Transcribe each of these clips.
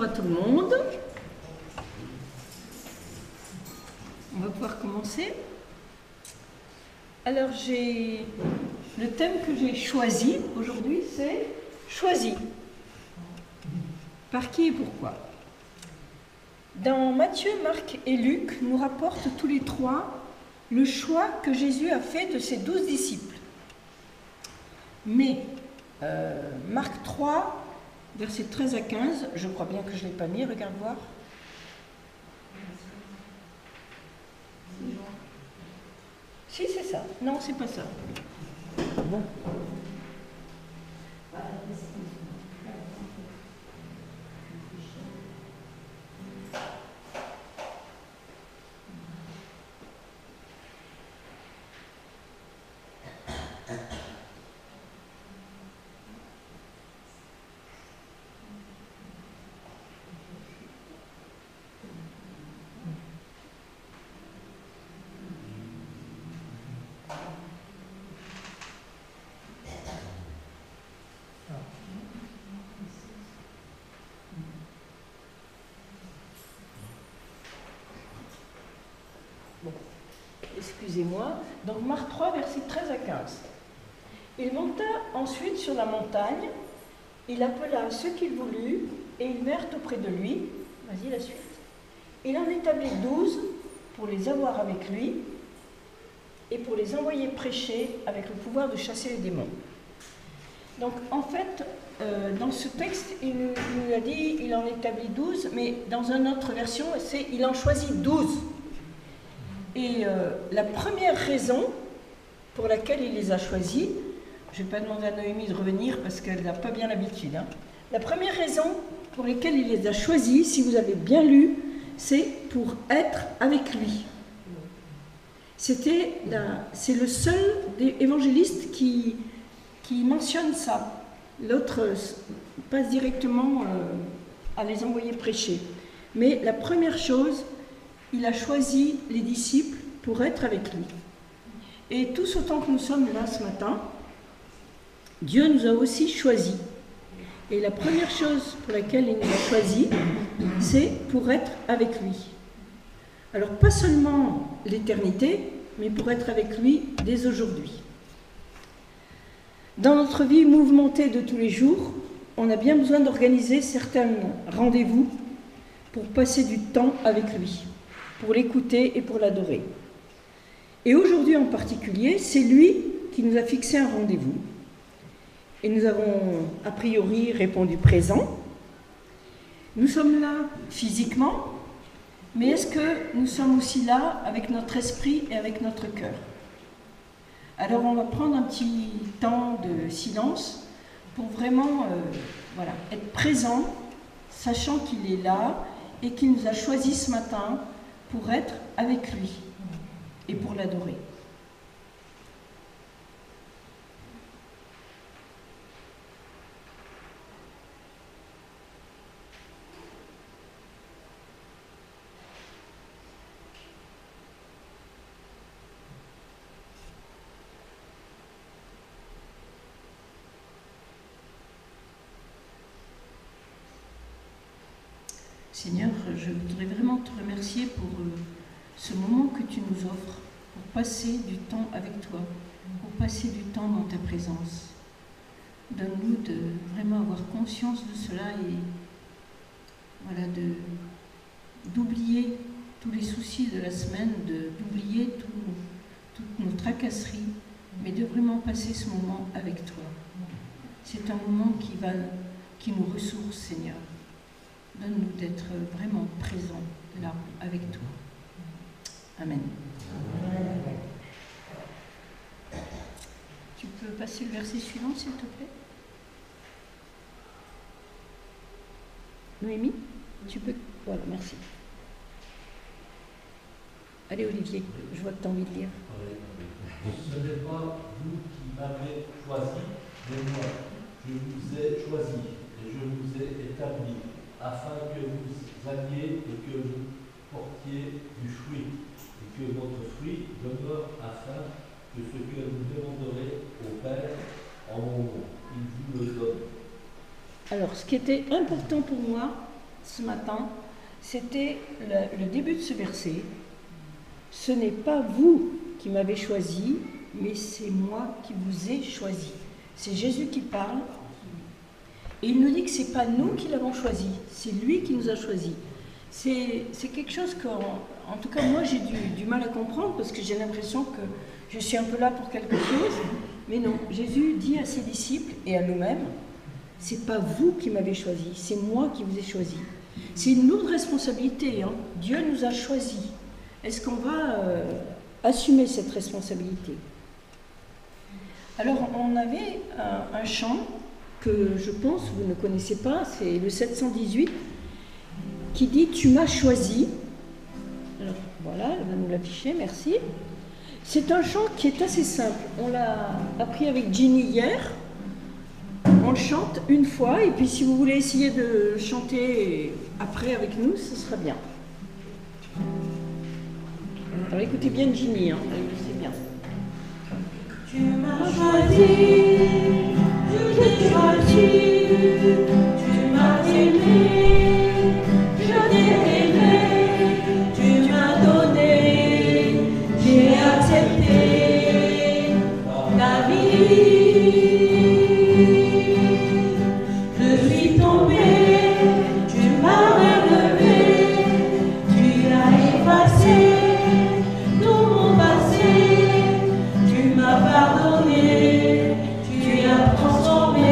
Bonjour à tout le monde. On va pouvoir commencer. Alors, le thème que j'ai choisi aujourd'hui, c'est « Choisi ». Par qui et pourquoi? Dans Matthieu, Marc et Luc nous rapportent tous les trois le choix que Jésus a fait de ses 12 disciples. Mais Marc 3, versets 13 à 15, je crois bien que je ne l'ai pas mis, regarde voir. Si, c'est ça. Non, c'est pas ça. Bon. Excusez-moi, donc Marc 3, versets 13 à 15. Il monta ensuite sur la montagne, il appela ceux qu'il voulut, et ils vinrent auprès de lui. Vas-y, la suite. Il en établit 12 pour les avoir avec lui, et pour les envoyer prêcher avec le pouvoir de chasser les démons. Donc, en fait, dans ce texte, il nous a dit, il en établit 12, mais dans une autre version, c'est il en choisit 12. Et la première raison pour laquelle il les a choisis, je ne vais pas demander à Noémie de revenir parce qu'elle n'a pas bien l'habitude. Hein. La première raison pour laquelle il les a choisis, si vous avez bien lu, c'est pour être avec lui. C'est le seul des évangélistes qui mentionne ça. L'autre passe directement à les envoyer prêcher. Mais la première chose, il a choisi les disciples pour être avec lui. Et tous autant que nous sommes là ce matin, Dieu nous a aussi choisis. Et la première chose pour laquelle il nous a choisis, c'est pour être avec lui. Alors pas seulement l'éternité, mais pour être avec lui dès aujourd'hui. Dans notre vie mouvementée de tous les jours, on a bien besoin d'organiser certains rendez-vous pour passer du temps avec lui, pour l'écouter et pour l'adorer. Et aujourd'hui en particulier, c'est lui qui nous a fixé un rendez-vous. Et nous avons a priori répondu présent. Nous sommes là physiquement, mais est-ce que nous sommes aussi là avec notre esprit et avec notre cœur? Alors on va prendre un petit temps de silence pour vraiment être présent, sachant qu'il est là et qu'il nous a choisis ce matin pour être avec lui et pour l'adorer. Seigneur, je voudrais vraiment te remercier pour ce moment que tu nous offres, pour passer du temps avec toi, pour passer du temps dans ta présence. Donne-nous de vraiment avoir conscience de cela et d'oublier tous les soucis de la semaine, d'oublier toutes nos tracasseries, mais de vraiment passer ce moment avec toi. C'est un moment qui nous ressource, Seigneur. Donne-nous d'être vraiment présents là, avec toi. Amen. Tu peux passer le verset suivant, s'il te plaît? Noémie, tu peux... Voilà, merci. Allez, Olivier, je vois que tu as envie de lire. Ce n'est pas vous qui m'avez choisi, mais moi. Je vous ai choisi et je vous ai établi, afin que vous alliez et que vous portiez du fruit, et que votre fruit demeure, afin que ce que vous demanderez au Père en mon nom, il vous le donne. Alors, ce qui était important pour moi, ce matin, c'était le début de ce verset. Ce n'est pas vous qui m'avez choisi, mais c'est moi qui vous ai choisi. C'est Jésus qui parle. Et il nous dit que ce n'est pas nous qui l'avons choisi, c'est lui qui nous a choisis. C'est quelque chose que, en tout cas, moi j'ai du mal à comprendre parce que j'ai l'impression que je suis un peu là pour quelque chose. Mais non, Jésus dit à ses disciples et à nous-mêmes, c'est pas vous qui m'avez choisi, c'est moi qui vous ai choisi. C'est une lourde responsabilité, hein. Dieu nous a choisis. Est-ce qu'on va assumer cette responsabilité? Alors, on avait un chant que je pense vous ne connaissez pas, c'est le 718, qui dit « Tu m'as choisi ». Alors, voilà, elle va nous l'afficher, merci. C'est un chant qui est assez simple. On l'a appris avec Ginny hier. On le chante une fois, et puis si vous voulez essayer de chanter après avec nous, ce sera bien. Alors écoutez bien Ginny, hein, c'est bien. Tu m'as choisi, je t'ai choisi, tu m'as aimé, je t'ai aimé, tu m'as donné, j'ai accepté ta vie. Je suis tombée, tu m'as relevé, tu as effacé tout mon passé, tu m'as pardonné, tu as transformé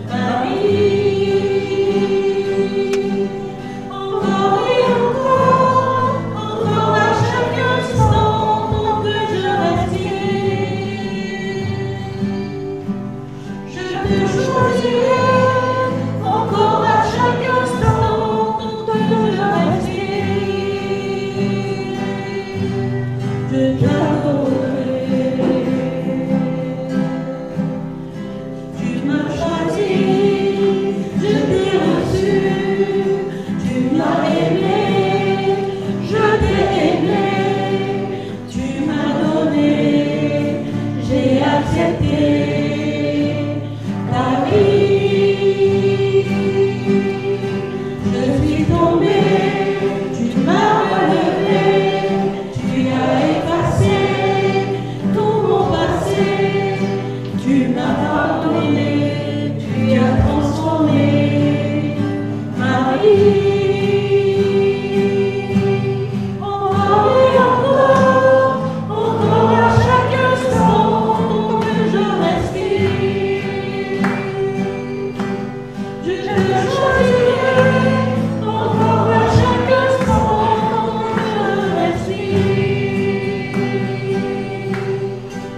ma vie. Encore et encore à chaque instant, tant que je respire, je te choisirai. Encore à chaque instant, tant que je respire, je t'adorerai. Tu m'as choisi, je t'ai reçu, tu m'as aimé, je t'ai aimé, tu m'as donné, j'ai accepté ta vie. Je suis tombée, tu m'as relevé, tu as effacé tout mon passé, tu m'as pardonné, tu as transformé ma vie. Encore et encore à chaque instant, tant que je respire, je te choisirai. Encore à chaque instant, tant que je respire,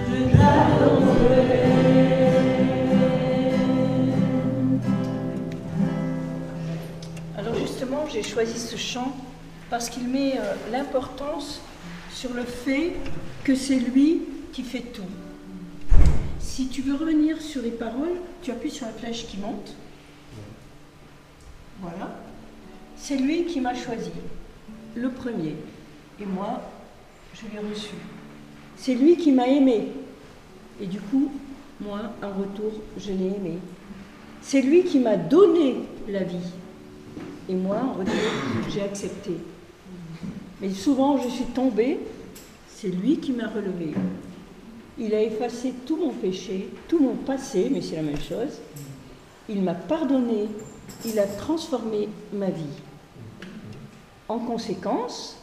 je t'adorerai. Alors justement, j'ai choisi ce chant parce qu'il met l'importance sur le fait que c'est lui qui fait tout. Si tu veux revenir sur les paroles, tu appuies sur la flèche qui monte. Voilà. C'est lui qui m'a choisi, le premier. Et moi, je l'ai reçu. C'est lui qui m'a aimé. Et du coup, moi, en retour, je l'ai aimé. C'est lui qui m'a donné la vie. Et moi, en retour, j'ai accepté. Mais souvent, je suis tombée. C'est lui qui m'a relevé. Il a effacé tout mon péché, tout mon passé, mais c'est la même chose. Il m'a pardonné. Il a transformé ma vie. En conséquence,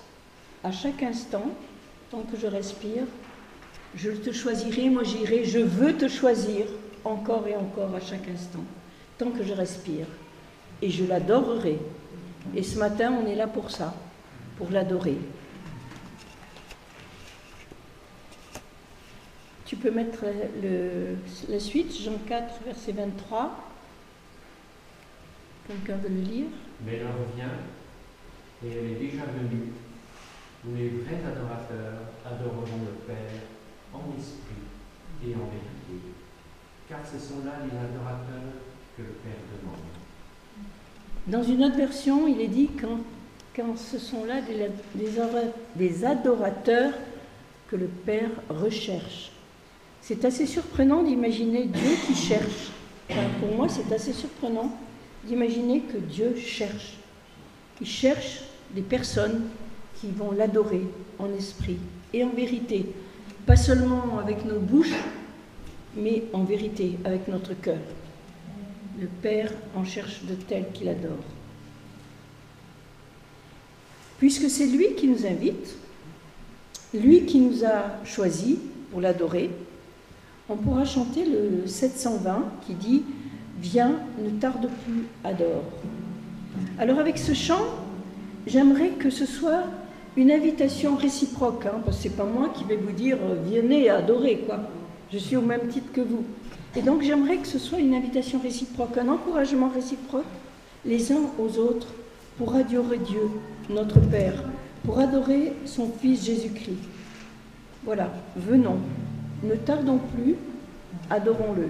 à chaque instant, tant que je respire, je te choisirai, moi j'irai, je veux te choisir encore et encore à chaque instant, tant que je respire. Et je l'adorerai. Et ce matin, on est là pour ça, pour l'adorer. Tu peux mettre la suite, Jean 4, verset 23. Quelqu'un veut le lire? Mais l'heure vient, et elle est déjà venue, où les vrais adorateurs adoreront le Père en esprit et en vérité, car ce sont là les adorateurs que le Père demande. Dans une autre version, il est dit quand ce sont là des adorateurs que le Père recherche. C'est assez surprenant d'imaginer Dieu qui cherche. Enfin, pour moi, c'est assez surprenant d'imaginer que Dieu cherche. Il cherche des personnes qui vont l'adorer en esprit et en vérité. Pas seulement avec nos bouches, mais en vérité, avec notre cœur. Le Père en cherche de tels qu'il adore. Puisque c'est lui qui nous invite, lui qui nous a choisis pour l'adorer, on pourra chanter le 720 qui dit « Viens, ne tarde plus, adore ». Alors avec ce chant, j'aimerais que ce soit une invitation réciproque, hein, parce que ce n'est pas moi qui vais vous dire « Venez adorer », quoi. Je suis au même titre que vous. Et donc j'aimerais que ce soit une invitation réciproque, un encouragement réciproque les uns aux autres pour adorer Dieu, notre Père, pour adorer son Fils Jésus-Christ. Voilà, venons, ne tardons plus, adorons-le.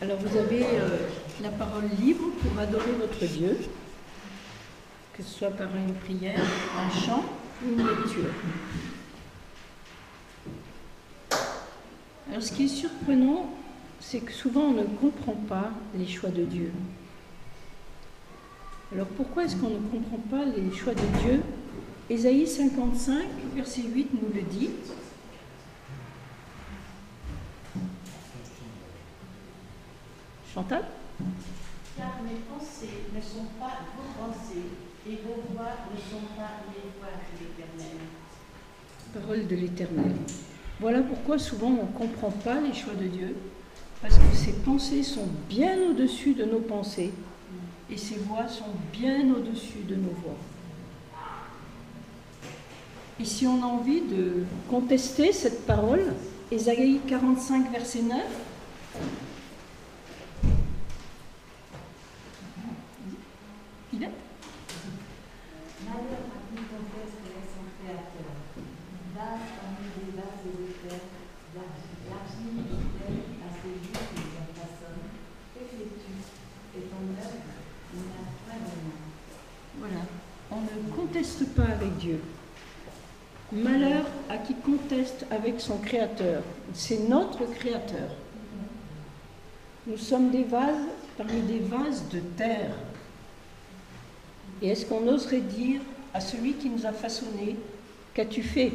Alors vous avez la parole libre pour adorer votre Dieu, que ce soit par une prière, un chant ou une lecture. Alors ce qui est surprenant, c'est que souvent on ne comprend pas les choix de Dieu. Alors pourquoi est-ce qu'on ne comprend pas les choix de Dieu? Ésaïe 55, verset 8 nous le dit. Chantal? Car mes pensées ne sont pas vos pensées, et vos voix ne sont pas les voix de l'Éternel. Parole de l'Éternel. Voilà pourquoi souvent on ne comprend pas les choix de Dieu, parce que ses pensées sont bien au-dessus de nos pensées, et ses voix sont bien au-dessus de nos voix. Et si on a envie de contester cette parole, Ésaïe 45, verset 9, Malheur à qui conteste son Créateur, vase parmi les vases de terre, l'argile fidèle à ses justes et en façonne, que fais-tu? Et ton œuvre n'a point de nom. voilà, on ne conteste pas avec Dieu. Malheur à qui conteste avec son Créateur. C'est notre Créateur. Nous sommes des vases parmi des vases de terre. Et est-ce qu'on oserait dire à celui qui nous a façonnés, qu'as-tu fait?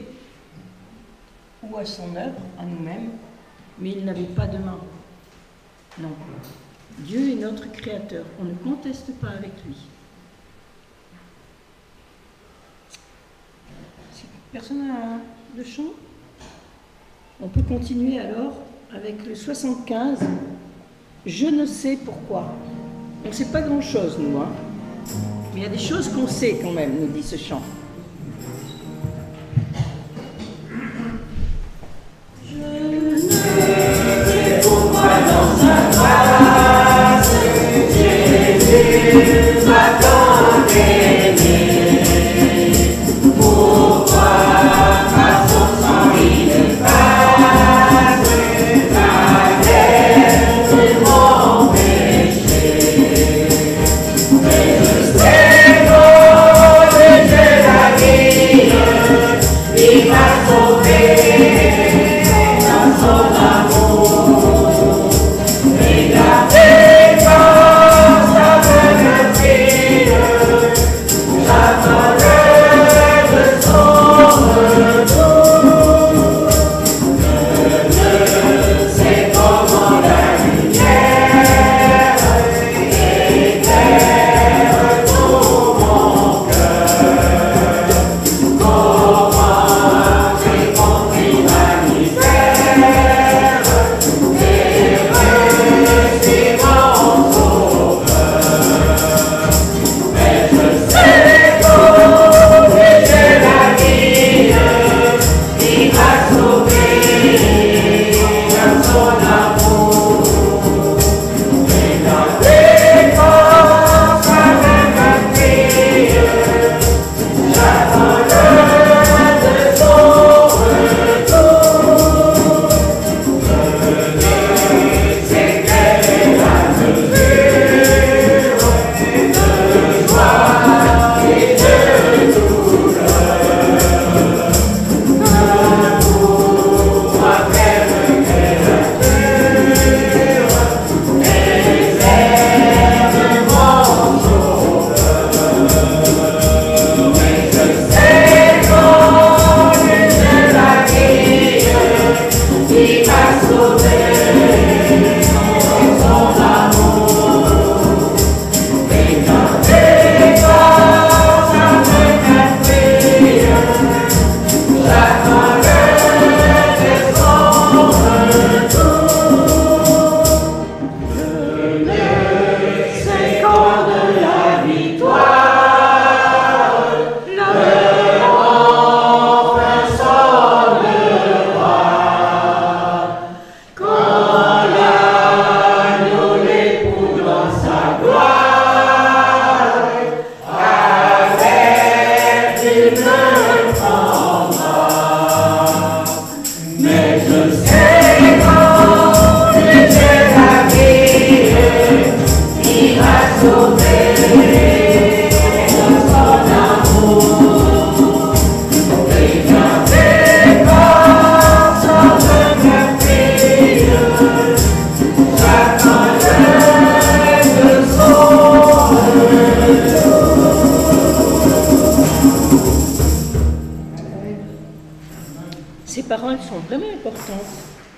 Ou à son œuvre, à nous-mêmes, mais il n'avait pas de main. Non. Dieu est notre Créateur. On ne conteste pas avec lui. Si personne n'a de chant, on peut continuer alors avec le 75. Je ne sais pourquoi. On ne sait pas grand-chose, nous, hein. Mais il y a des choses qu'on sait quand même, nous dit ce chant.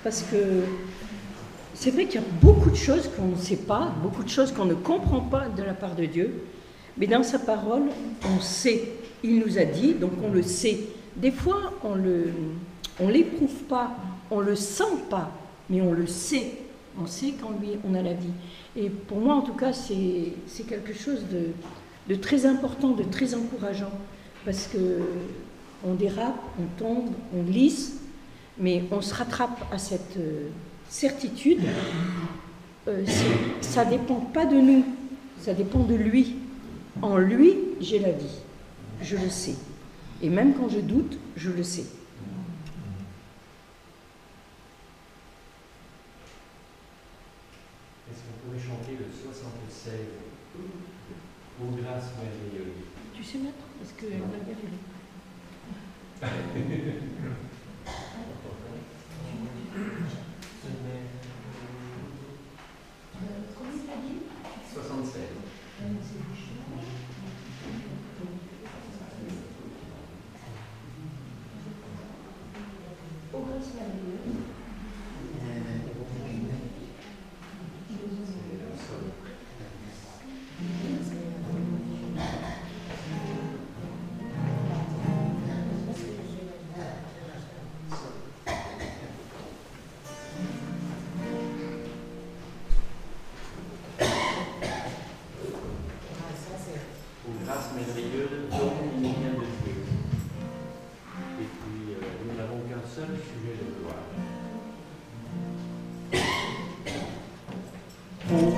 Parce que c'est vrai qu'il y a beaucoup de choses qu'on ne sait pas, beaucoup de choses qu'on ne comprend pas de la part de Dieu, mais dans sa parole, on sait. Il nous a dit, donc on le sait. Des fois, on l'éprouve pas, on le sent pas, mais on le sait. On sait qu'en lui, on a la vie. Et pour moi, en tout cas, c'est quelque chose de très important, de très encourageant, parce que on dérape, on tombe, on glisse, mais on se rattrape à cette certitude. Ça ne dépend pas de nous, ça dépend de lui. En lui, j'ai la vie, je le sais. Et même quand je doute, je le sais. Est-ce qu'on pourrait chanter le 76, Ô grâce merveilleuse? Tu sais mettre? Parce qu'elle va galérer. grâce merveilleuse. Grâce merveilleuse, don immédiat de Dieu. Et puis, nous n'avons qu'un seul sujet de gloire. Nous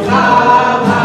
travaillons.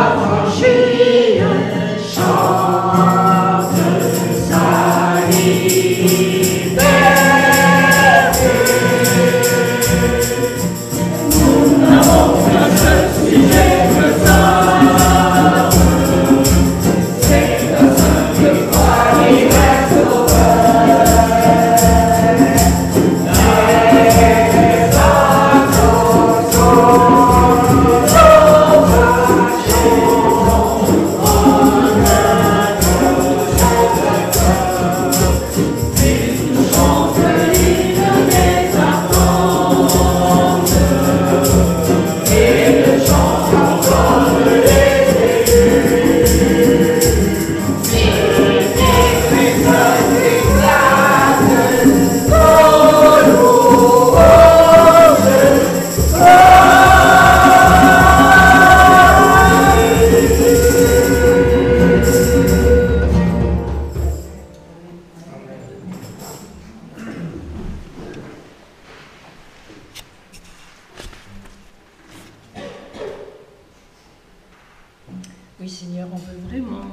Oui, Seigneur, on veut vraiment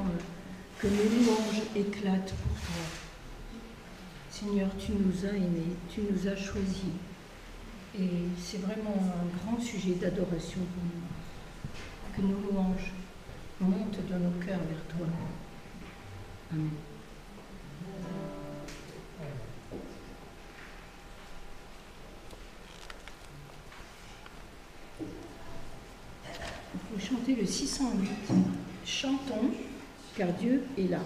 que nos louanges éclatent pour toi. Seigneur, tu nous as aimés, tu nous as choisis. Et c'est vraiment un grand sujet d'adoration pour nous. Que nos louanges montent de nos cœurs vers toi. Amen. Il faut chanter le 608. Chantons, car Dieu est là.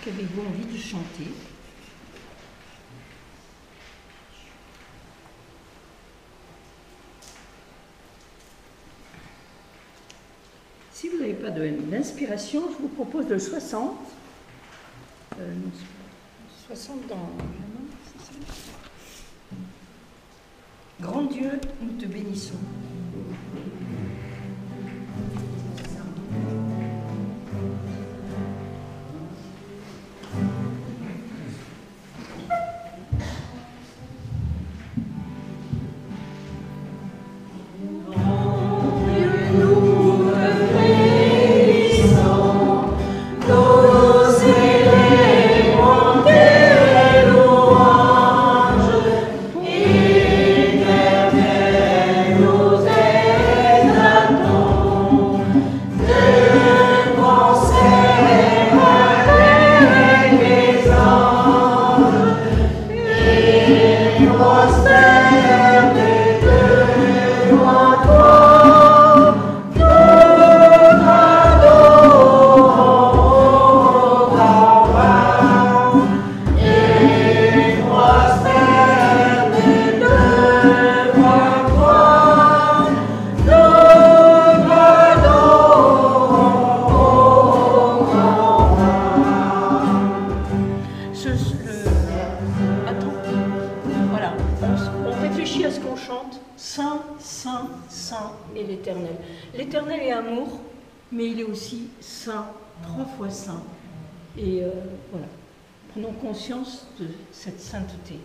Qu'avez-vous envie de chanter? Si vous n'avez pas d'inspiration, je vous propose le 60. 60 dans... Grand Dieu, nous te bénissons. et l'Éternel. L'Éternel est amour, mais il est aussi saint, 3 fois saint. Et voilà, prenons conscience de cette sainteté.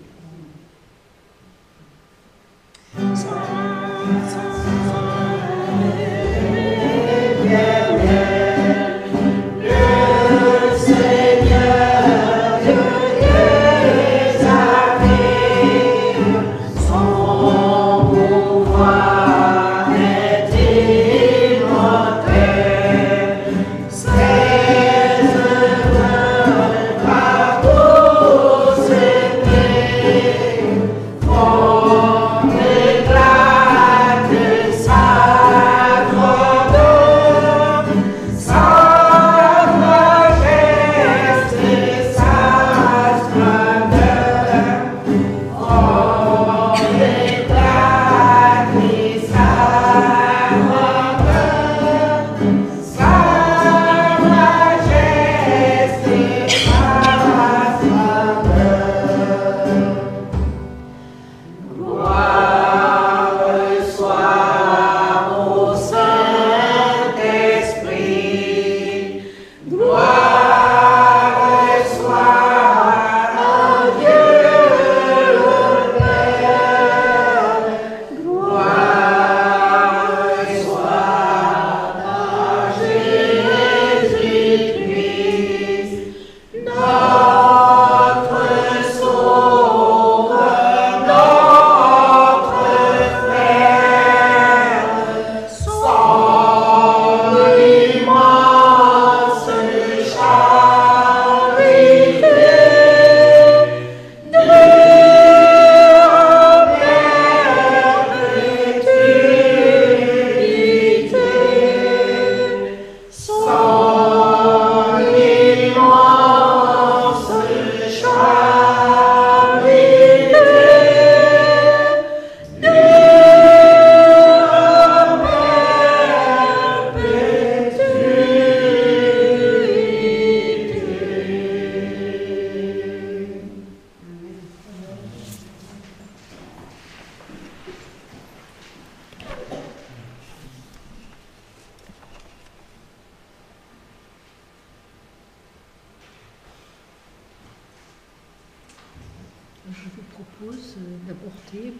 Je vous propose d'apporter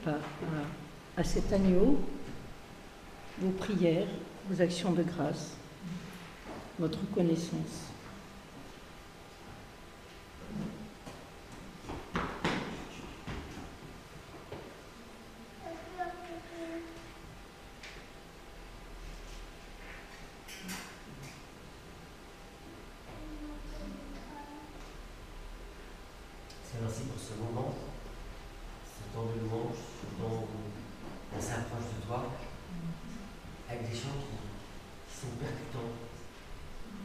à cet agneau vos prières, vos actions de grâce, votre reconnaissance. Merci pour ce moment, ce temps de louange, ce temps où on s'approche de toi, avec des chants qui sont percutants,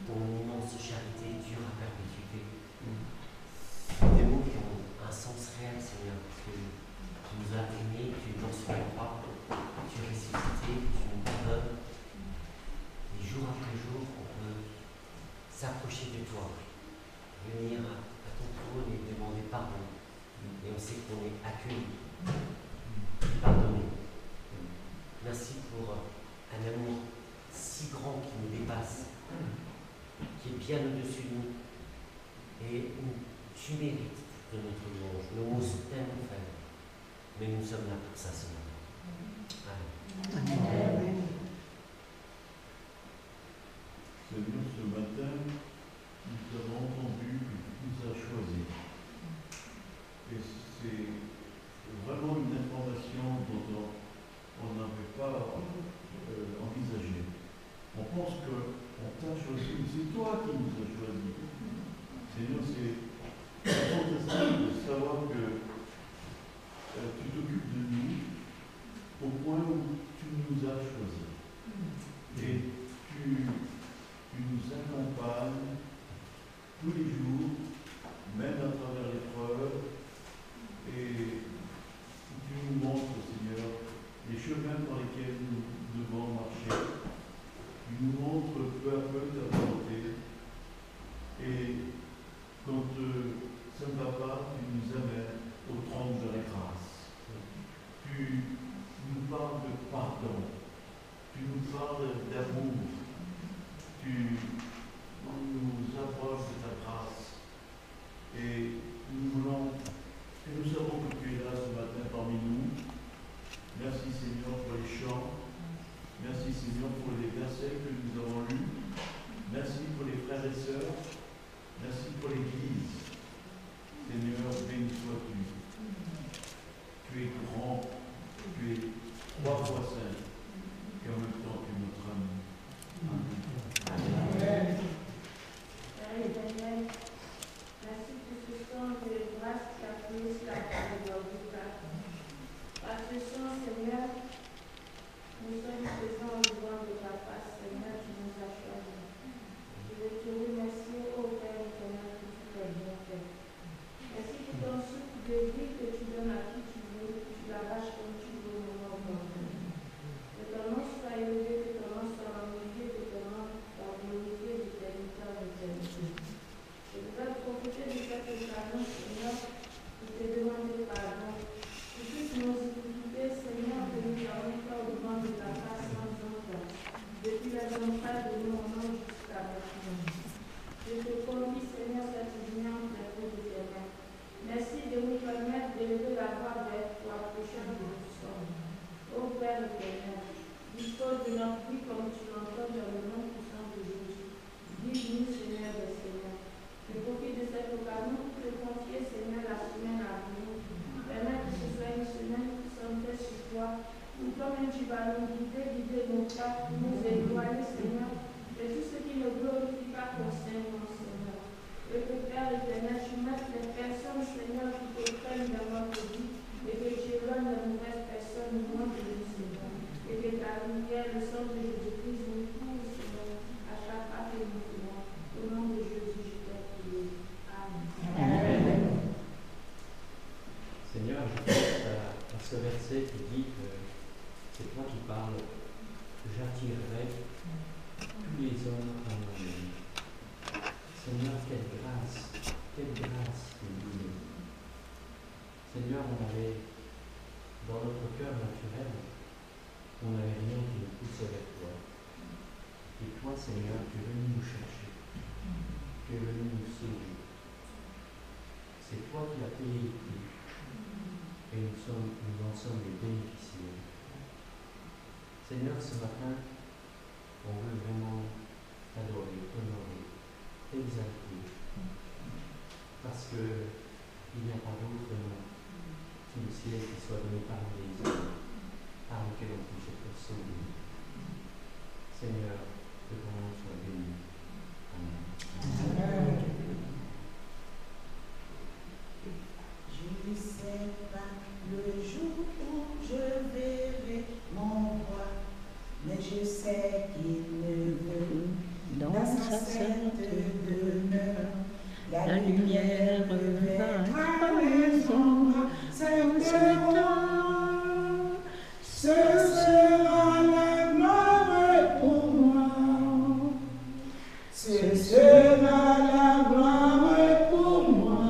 ton immense charité dure à perpétuité. Des mots qui ont un sens réel, Seigneur, parce que tu nous as aimés, tu es mort sur la croix, tu es ressuscité, tu nous pardonnes. Et jour après jour, on peut s'approcher de toi, venir à ton trône et demander pardon. Et on sait qu'on est accueilli, pardonné. Merci pour un amour si grand qui nous dépasse, qui est bien au-dessus de nous. Et tu mérites de notre louange. Nos mots sont tellement faibles, mais nous sommes là pour ça ce matin. Amen. Amen. Seigneur, ce matin, nous avons entendu que tu nous as choisis. Et c'est vraiment une information dont on n'avait pas envisagé. On pense qu'on t'a choisi, c'est toi qui nous as choisis. Seigneur, c'est fantastique de savoir que tu t'occupes de nous au point où tu nous as choisis. c'est toi qui parles, j'attirerai tous les hommes à moi-même. Seigneur, quelle grâce que nous donnes. Seigneur, on avait, dans notre cœur naturel, on n'avait rien qui nous pousse vers toi. Et toi, Seigneur, tu es venu nous chercher. Tu es venu nous sauver. C'est toi qui as payé le prix. Et nous en sommes les bénéficiaires. Seigneur, ce matin, on veut vraiment t'adorer, t'honorer, t'exalter. Parce qu'il n'y a pas d'autre nom sous le ciel qui soit donné par les hommes, par lequel on puisse être sauvé. Seigneur, que ton nom soit béni. Amen. Je ne sais pas le jour où je verrai mon roi, mais je sais qu'il me veut dans sa sainte demeure. La lumière vaincra les ombres, ce temps, ce sera la gloire pour moi. Ce sera la gloire pour moi.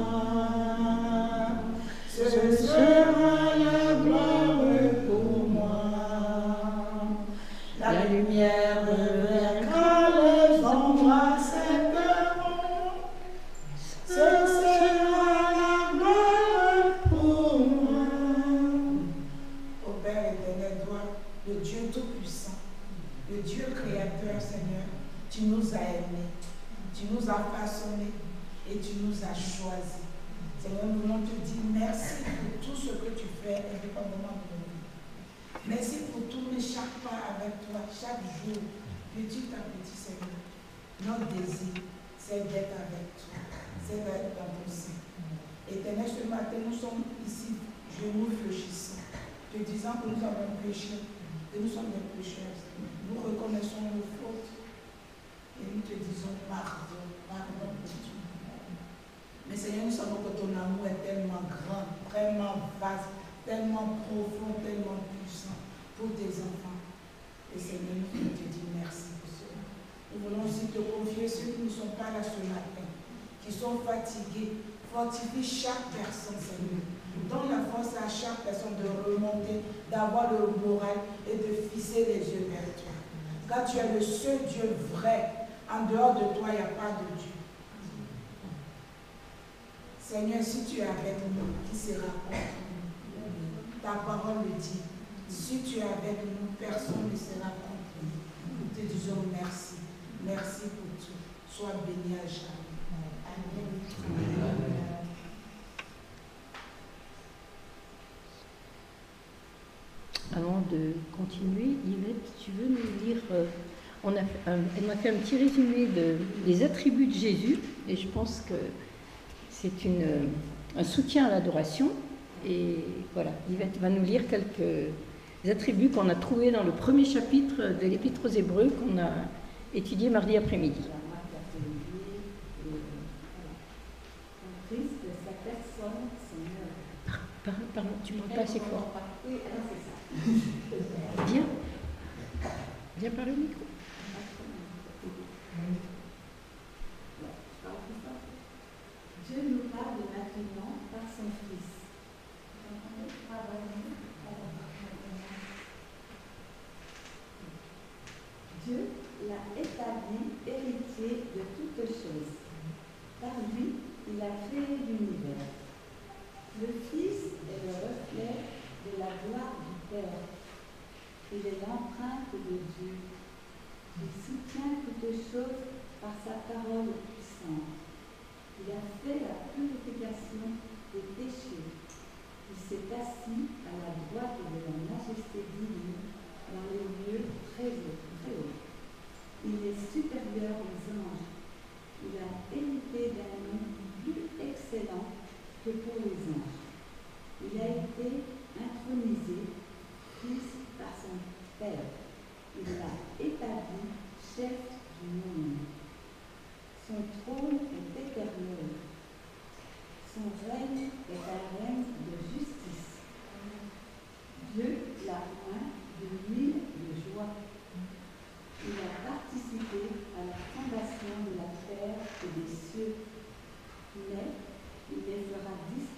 Ce sera la gloire pour moi. La lumière vaincra les ombres, ce temps. Ce sera la gloire pour moi. Ô Père éternel, toi, le Dieu Tout-Puissant, le Dieu Créateur, Seigneur, tu nous as aimés, tu nous as façonnés et tu nous as choisis. Seigneur, nous voulons te dire merci pour tout ce que tu fais indépendamment de nous. Merci pour tourner chaque pas avec toi, chaque jour, petit à petit, Seigneur. Notre désir, c'est d'être avec toi, c'est d'être dans ton sein. Éternel, ce matin, nous sommes ici, genoux fléchissants, te disant que nous avons péché, que nous sommes des pécheurs. Nous reconnaissons nos fautes et nous te disons pardon, pardon pour tout. Mais Seigneur, nous savons que ton amour est tellement grand, tellement vaste, tellement profond, tellement puissant pour tes enfants. Et Seigneur, nous voulons te dire merci pour cela. Nous voulons aussi te confier ceux qui ne sont pas là ce matin, qui sont fatigués. Fortifie chaque personne, Seigneur. Donne la force à chaque personne de remonter, d'avoir le moral et de fixer les yeux vers toi. Car tu es le seul Dieu vrai. En dehors de toi, il n'y a pas de Dieu. Seigneur, si tu es avec nous, qui sera contre nous? Ta parole le dit. Si tu es avec nous, personne ne sera contre nous. Nous te disons merci. Merci pour tout. Sois béni à jamais. Amen. Amen. Avant de continuer, Yvette, tu veux nous lire elle m'a fait un petit résumé des attributs de Jésus, et je pense que c'est un soutien à l'adoration. Et voilà, Yvette va nous lire quelques attributs qu'on a trouvés dans le premier chapitre de l'Épître aux Hébreux qu'on a étudié mardi après-midi. Christ, sa personne, son œuvre. Pardon, tu ne parles pas assez fort. Oui, alors c'est ça. Viens par le micro. Dieu nous parle maintenant par son Fils. Dieu l'a établi héritier de toutes choses. Par lui, il a créé l'univers. Le Fils est le reflet de la gloire du Père. Il est l'empreinte de Dieu. Il soutient toutes choses par sa parole puissante. Il a fait la purification des péchés. Il s'est assis à la droite de la majesté divine dans les lieux très hauts. Il est supérieur aux anges. Il a hérité d'un nom plus excellent que pour les anges. Il a été intronisé, Fils par son Père. Il l'a établi chef du monde. Son trône est éternel. Son règne est un règne de justice. Dieu l'a oint de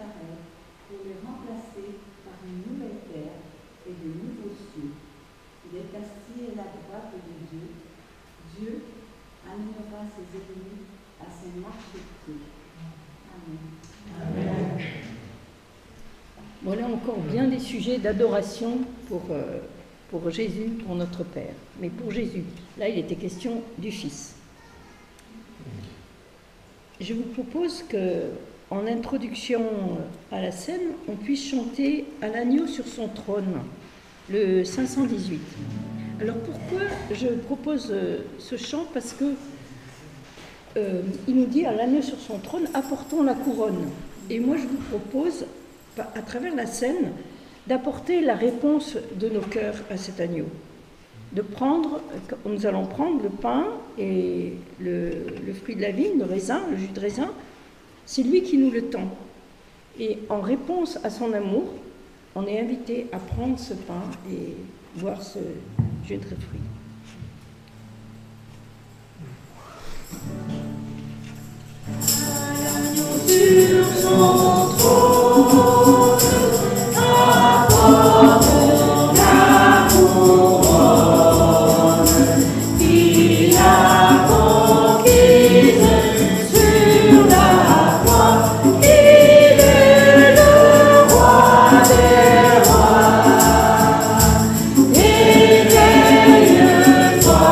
disparaître pour les remplacer par une nouvelle terre et de nouveaux cieux. Il est assis à la droite de Dieu. Dieu amènera ses ennemis à son marchepied. Amen. Amen. Voilà encore bien des sujets d'adoration pour Jésus, pour notre Père. Mais pour Jésus, là il était question du Fils. Je vous propose qu'en introduction à la scène, on puisse chanter « À l'agneau sur son trône », le 518. Alors pourquoi je propose ce chant? Parce que il nous dit « À l'agneau sur son trône, apportons la couronne ». Et moi je vous propose, à travers la scène, d'apporter la réponse de nos cœurs à cet agneau. Nous allons prendre le pain et le fruit de la vigne, le raisin, le jus de raisin. C'est lui qui nous le tend. Et en réponse à son amour, on est invité à prendre ce pain et boire ce jus de fruit. Sur son trône, apportons la couronne qu'il a conquise sur la croix. Il est le roi des rois. Éveille-toi,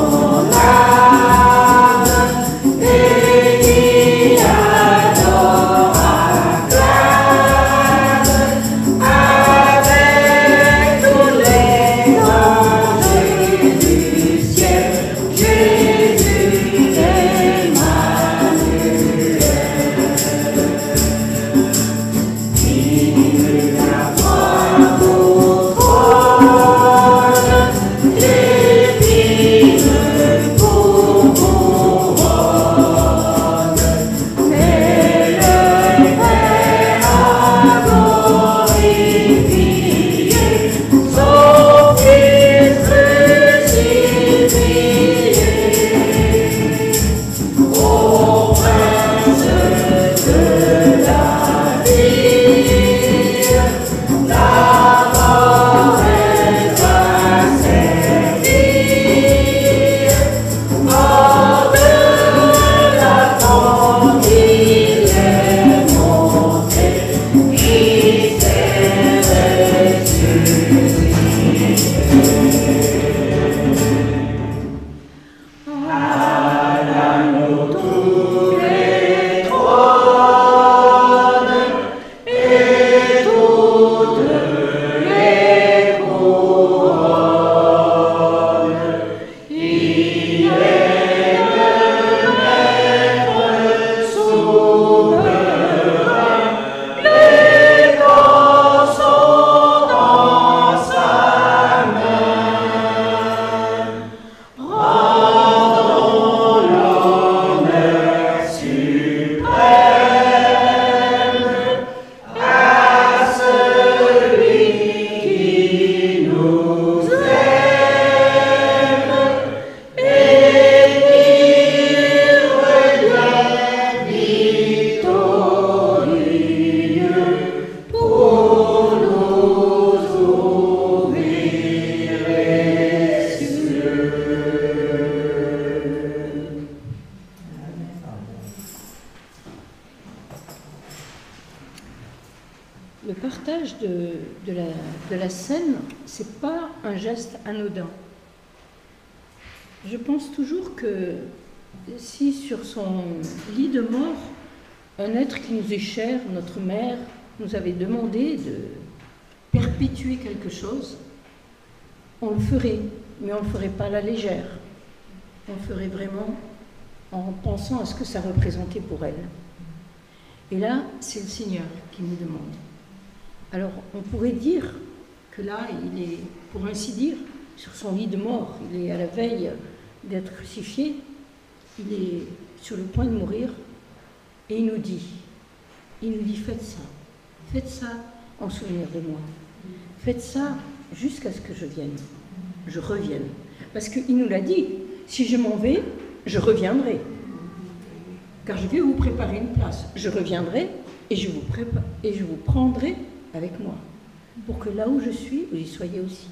mon âme, bénis Le partage de la scène, c'est pas un geste anodin. Je pense toujours que si sur son lit de mort, un être qui nous est cher, notre mère, nous avait demandé de perpétuer quelque chose, on le ferait, mais on ne le ferait pas à la légère. On le ferait vraiment en pensant à ce que ça représentait pour elle. Et là, c'est le Seigneur qui nous demande. Alors, on pourrait dire que là, il est, pour ainsi dire, sur son lit de mort, il est à la veille d'être crucifié, il est sur le point de mourir, et il nous dit, faites ça en souvenir de moi, faites ça jusqu'à ce que je revienne. Parce qu'il nous l'a dit, si je m'en vais, je reviendrai, car je vais vous préparer une place. Je reviendrai et je vous prendrai avec moi, pour que là où je suis, vous y soyez aussi.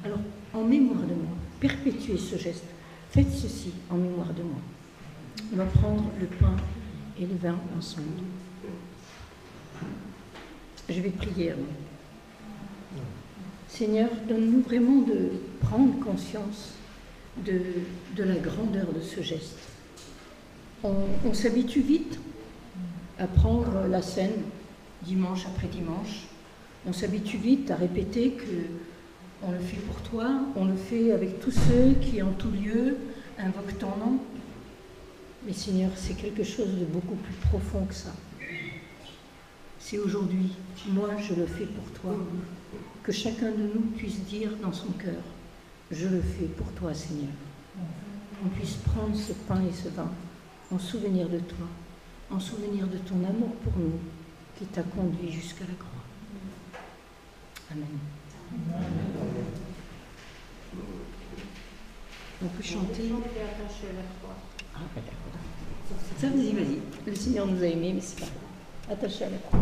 Alors, en mémoire de moi, perpétuez ce geste. Faites ceci en mémoire de moi. On va prendre le pain et le vin ensemble. Je vais prier avant. Seigneur, donne-nous vraiment de prendre conscience de la grandeur de ce geste. On s'habitue vite à prendre la scène dimanche après dimanche. On s'habitue vite à répéter que on le fait pour toi, on le fait avec tous ceux qui en tout lieu invoquent ton nom. Mais Seigneur, c'est quelque chose de beaucoup plus profond que ça. C'est aujourd'hui, moi je le fais pour toi, que chacun de nous puisse dire dans son cœur, je le fais pour toi Seigneur. On puisse prendre ce pain et ce vin en souvenir de toi, en souvenir de ton amour pour nous qui t'a conduit jusqu'à la croix. Amen. On peut chanter. Ah, d'accord. Ça, vas-y. Le Seigneur nous a aimés, mais c'est pas grave. Attaché à la croix.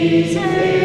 Brise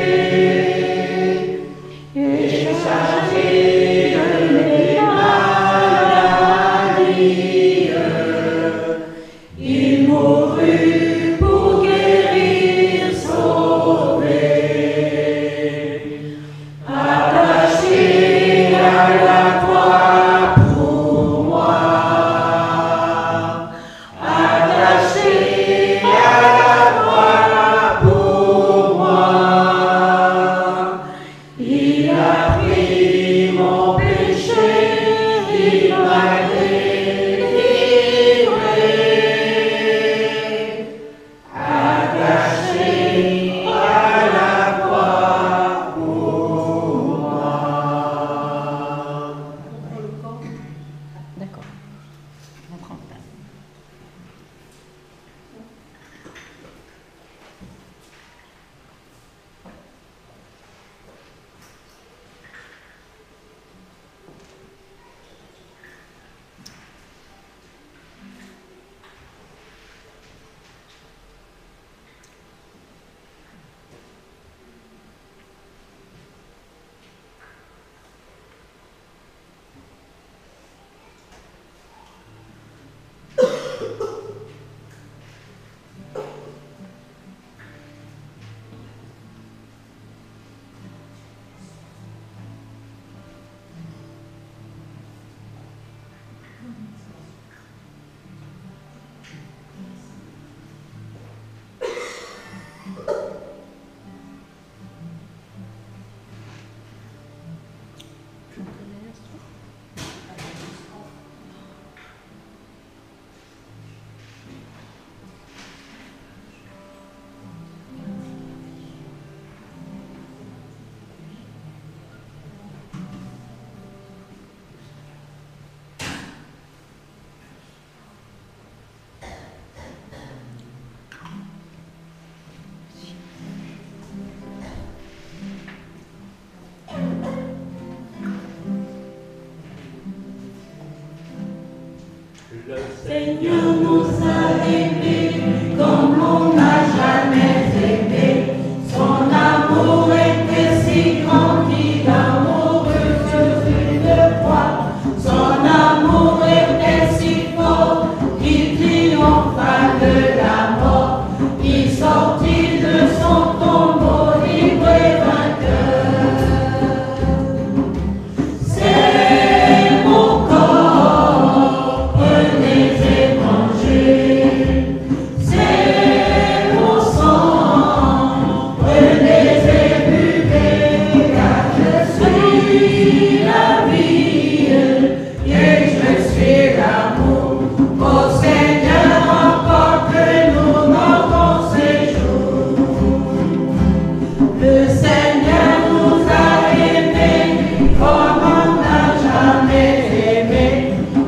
Le Seigneur nous a aimés comme on n'a jamais aimé.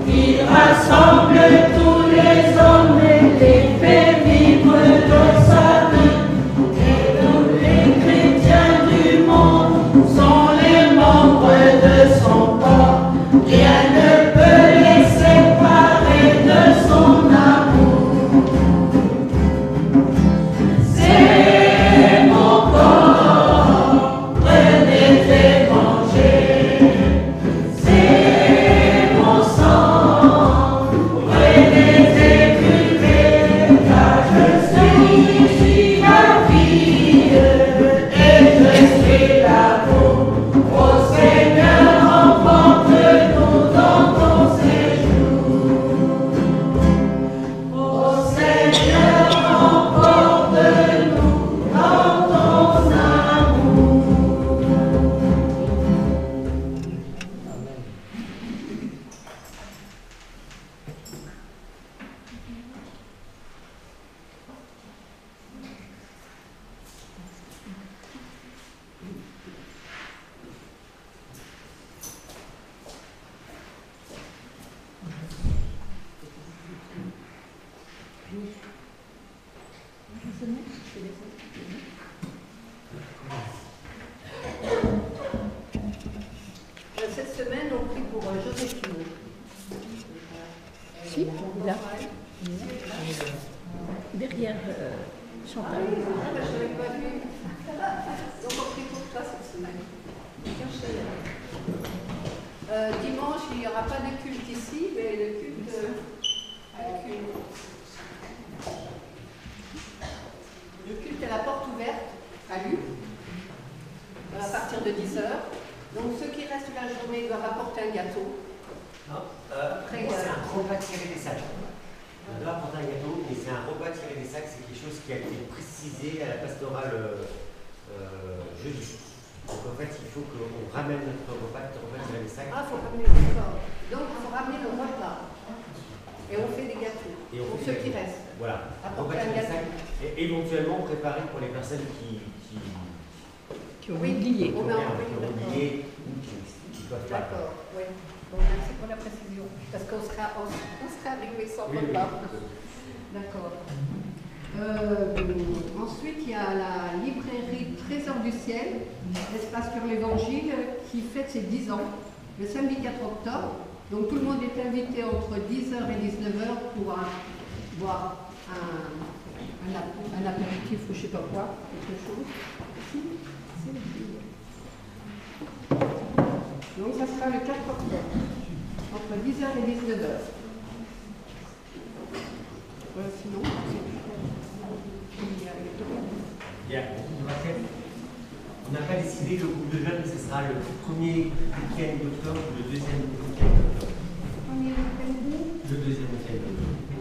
Il rassemble tous les hommes et les fait vivre de sa vie. Et tous les chrétiens du monde sont les membres de son corps. Rien ne peut les séparer de son amour. C'est mon corps, prenez et mangez. C'est mon sang, prenez et buvez. Car je suis la vie et je suis l'amour. Ô Seigneur, emporte-nous dans ton séjour. Ô Seigneur, emporte-nous dans ton amour. Cette semaine, on prie pour Joséphine. Si, là. Derrière Chantal. Ah, ben, je n'avais pas vu. Donc, on prie pour toi cette semaine. Tiens, chérie. Dimanche, il n'y aura pas de culte ici, mais le culte est la porte ouverte à Lue, à partir de 10h. Donc, ceux qui restent la journée doivent apporter un gâteau. Non, Après, c'est un repas tiré des sacs. On doit apporter un gâteau, mais c'est un repas tiré des sacs, c'est quelque chose qui a été précisé à la pastorale jeudi. Donc en fait, il faut qu'on ramène notre repas tiré des sacs. Ah, il faut ramener le repas. Donc, il faut ramener le repas. Et on fait des gâteaux. Et on pour fait ceux des qui restent. Voilà, Apporter repas un tiré des gâteau. sacs, et éventuellement préparé pour les personnes qui Qui ont oublié. On met en ont oublié ou qui ne peuvent pas. D'accord, oui. Bon, merci pour la précision. Parce qu'on serait arrivé sans Oui, oui. repas. D'accord. Ensuite, il y a la librairie Trésor du Ciel, espace sur l'Évangile, qui fête ses 10 ans, le samedi 4 octobre. Donc tout le monde est invité entre 10h et 19h pour boire un apéritif ou je ne sais pas quoi, quelque chose. Donc ça sera le 4 octobre, entre 10h et 19h. Voilà, sinon, Bien. On n'a pas décidé le groupe de jeunes, ce sera le premier week-end d'octobre ou le deuxième week-end d'octobre. Le deuxième week-end d'octobre.